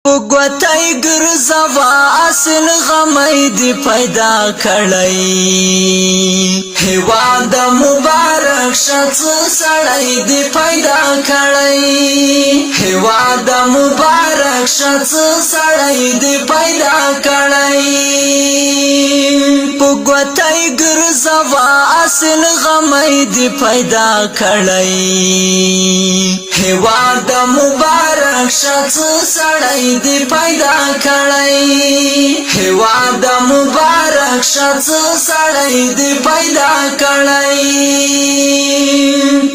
پګوتای ګرځوا اصل غمې دی پیدا کړی هیواد مبارک شت سړی دی پیدا کړی هیواد مبارک شت سړی دی پیدا کړی پګوتای ګرځوا اصل غمې دی پیدا کړی هیواد مبارک شت سړی دی پیدا کړی هیواد مبارک شت سړی دی پیدا کړی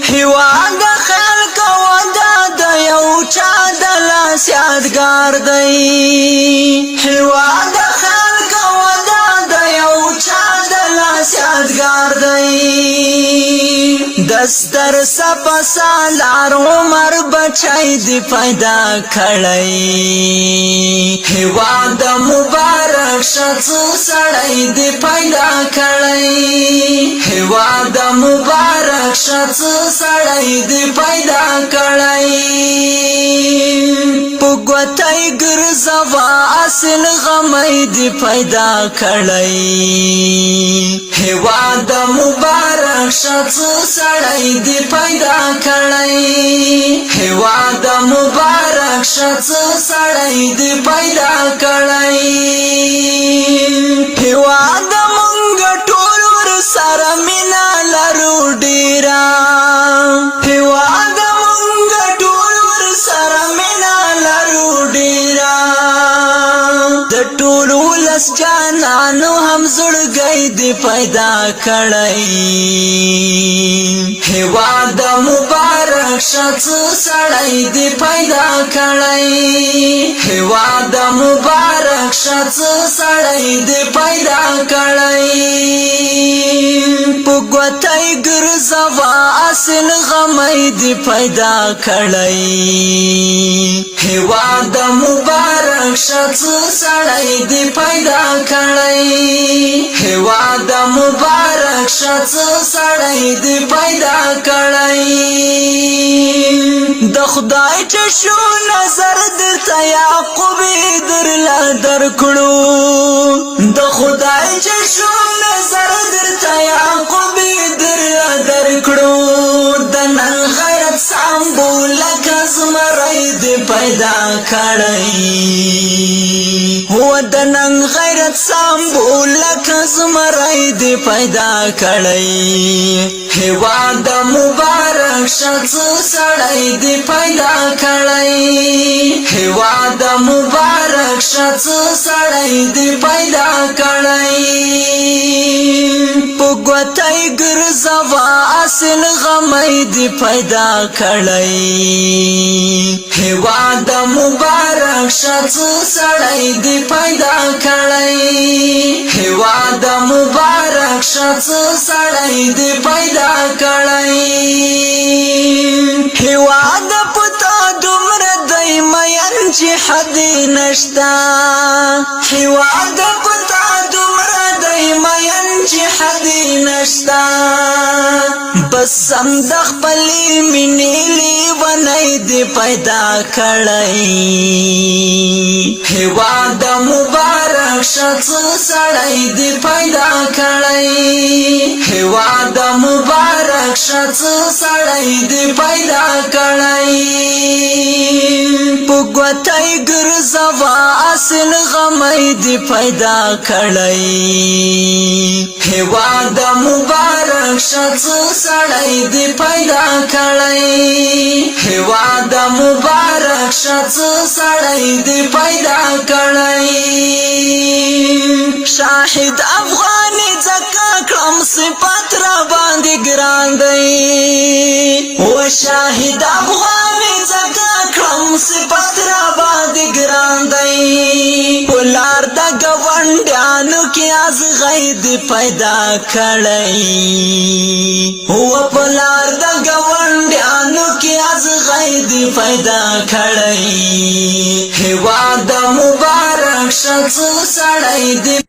هیواد خلق ودا د یو چا د لاس یادګار دی هیواد خلق ودا د یو چا د لاس یادګار دی دستر سپا سالار عمر بچای دی پیدا کړی هیواد مبارک شت سړی دی پیدا کړی هیواد مبارک شت سړی دی پیدا کړی پګوتای ګرځوا اصل غمې دی پیدا کړی هیواد مبارک شت سړی دی پیدا کړی هیواد مبارک شت سړی دی پیدا کړی هیواد مونږ ټول ور سره مینا لرو ډیرا هیواد مونږ ټول ور سره مینا لرو ډیرا د ټول ولس جانانو هم زړګی دی پیدا کړی هیواد مبارک شت سړی دی پیدا کړی هیواد مبارک شت سړی دی پیدا کړی پګوتای ګرځوا اصل غمې دی پیدا کړی هیواد مبارک شت سړی دی پیدا کړی هیواد مبارک شت سړی دی پیدا کړی د خدای چې شو نظر درته یعقوب درلا درکړو د خدای چې شو نظر درته یعقوب درلا درکړو د نن غیرت سمبول کزمرای دی پیدا کړی هو د نن غیرت سمبول کزمرای دی پیدا کړی هیواد مبارک شت سړی دی پیدا کړی هیواد مبارک شت سړی دی پیدا کړی پګوتای ګرځوا اصل غمې دی پیدا کړی هیواد مبارک شت سړی دی پیدا کړی هیواد مبارک شت سړی دی پیدا کړی هیواد پتا دومره دی مین چې حد نشتا هیواد پتا دومره دی مین چې حد نشتا بس سم د خپلې مینې لیونی دی پیدا کړی هیواد مبارک شت سړی دی پیدا کړی هیواد مبارک شت سړی دی پیدا کړی پګوتای ګرځوا اصل غمې دی پیدا کړی هیواد مبارک شت سړی دی پیدا کړی هیواد مبارک شت سړی دی پیدا کړی شاهد افغانی ځکه کړم صفات را باندې ګران دی او شاهد افغانی ځکه کړم صفات را باندې ګران دی پلار د ګوندانو کې از غید پیدا کړی هو پلار د ګوندانو کې از غید پیدا کړی هیواد مبارک شت سړی دی